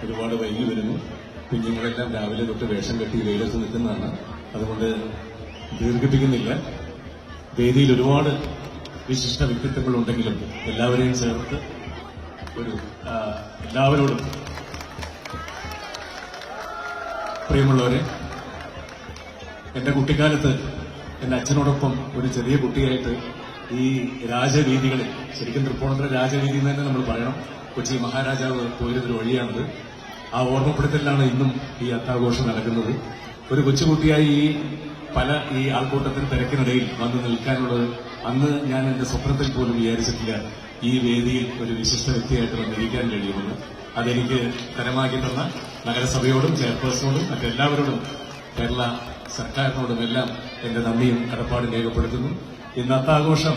ഒരുപാട് വൈകി വരുന്നു. കുഞ്ഞുങ്ങളെല്ലാം രാവിലെ തൊട്ട് വേഷം കെട്ടി വെയിലത്ത് നിൽക്കുന്നതാണ്. അതുകൊണ്ട് ദീർഘിപ്പിക്കുന്നില്ല. വേദിയിൽ ഒരുപാട് വിശിഷ്ട വ്യക്തിത്വങ്ങളുണ്ടെങ്കിലും എല്ലാവരെയും ചേർത്ത് എല്ലാവരോടും പ്രിയമുള്ളവരെ, എന്റെ കുട്ടിക്കാലത്ത് എന്റെ അച്ഛനോടൊപ്പം ഒരു ചെറിയ കുട്ടിയായിട്ട് ഈ രാജവീതികളിൽ, ശരിക്കും തൃപ്പൂണിത്തുറ രാജവീതി എന്ന് തന്നെ നമ്മൾ പറയണം, കൊച്ചി മഹാരാജാവ് പോയിരുന്നൊരു വഴിയാണത്. ആ ഓർമ്മപ്പെടുത്തലിലാണ് ഇന്നും ഈ അത്താഘോഷം നടക്കുന്നത്. ഒരു കൊച്ചുകുട്ടിയായി ഈ ആൾക്കൂട്ടത്തിന് തിരക്കിനിടയിൽ വന്ന് നിൽക്കാനുള്ളത് അന്ന് ഞാൻ എന്റെ സ്വപ്നത്തിൽ പോലും വിചാരിച്ചിട്ടില്ല. ഈ വേദിയിൽ ഒരു വിശിഷ്ട വ്യക്തിയായിട്ട് വന്നിരിക്കാൻ കഴിയുമെന്ന്. അതെനിക്ക് തരമാക്കി തന്ന നഗരസഭയോടും ചെയർപേഴ്സണോടും മറ്റെല്ലാവരോടും കേരള സർക്കാരിനോടും എല്ലാം എന്റെ നന്ദിയും കടപ്പാടും രേഖപ്പെടുത്തുന്നു. ഇന്ന് അത്താഘോഷം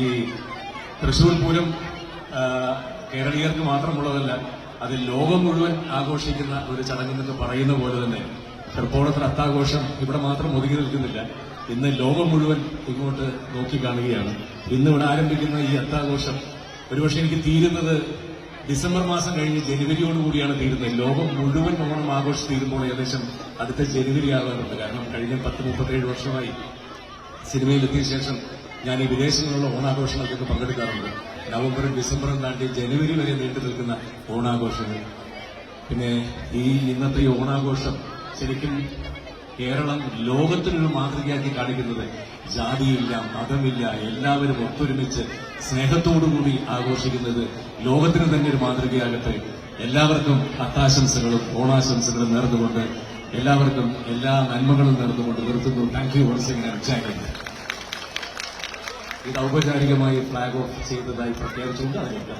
ഈ തൃശൂർ പൂരം കേരളീയർക്ക് മാത്രമുള്ളതല്ല, അത് ലോകം മുഴുവൻ ആഘോഷിക്കുന്ന ഒരു ചടങ്ങെന്ന് പറയുന്ന പോലെ തന്നെ തൃപ്പൂണിത്തുറ അത്താഘോഷം ഇവിടെ മാത്രം ഒതുങ്ങി നിൽക്കുന്നില്ല. ഇന്ന് ലോകം മുഴുവൻ ഇങ്ങോട്ട് നോക്കിക്കാണുകയാണ്. ഇന്ന് ഇവിടെ ആരംഭിക്കുന്ന ഈ അത്താഘോഷം ഒരുപക്ഷെ എനിക്ക് തീരുന്നത് ഡിസംബർ മാസം കഴിഞ്ഞ് ജനുവരിയോടുകൂടിയാണ് തീരുന്നത്. ലോകം മുഴുവൻ ഓണം ആഘോഷം തീരുമ്പോൾ ഏകദേശം അടുത്ത ജനുവരി ആകാറുണ്ട്. കാരണം കഴിഞ്ഞ 37 വർഷമായി സിനിമയിലെത്തിയ ശേഷം ഞാൻ ഈ വിദേശങ്ങളിലുള്ള ഓണാഘോഷങ്ങൾക്കൊക്കെ പങ്കെടുക്കാറുണ്ട്. നവംബറും ഡിസംബറും താണ്ടി ജനുവരി വരെ നീണ്ടു നിൽക്കുന്ന ഓണാഘോഷങ്ങൾ. പിന്നെ ഇന്നത്തെ ഈ ഓണാഘോഷം ശരിക്കും കേരളം ലോകത്തിനൊരു മാതൃകയാക്കി കാണിക്കുന്നത് ജാതിയില്ല, മതമില്ല, എല്ലാവരും ഒത്തൊരുമിച്ച് സ്നേഹത്തോടുകൂടി ആഘോഷിക്കുന്നത് ലോകത്തിന് തന്നെ ഒരു മാതൃകയാകട്ടെ. എല്ലാവർക്കും അത്താശംസകളും ഓണാശംസകളും നേർന്നുകൊണ്ട് എല്ലാവർക്കും എല്ലാ നന്മകളും നേർന്നുകൊണ്ട് നിർത്തുന്നു. Thank you once again. ഇത് ഔപചാരികമായി ഫ്ലാഗ് ഓഫ് ചെയ്തതായി പ്രഖ്യാപിച്ചുകൊണ്ട് അതിലേക്ക്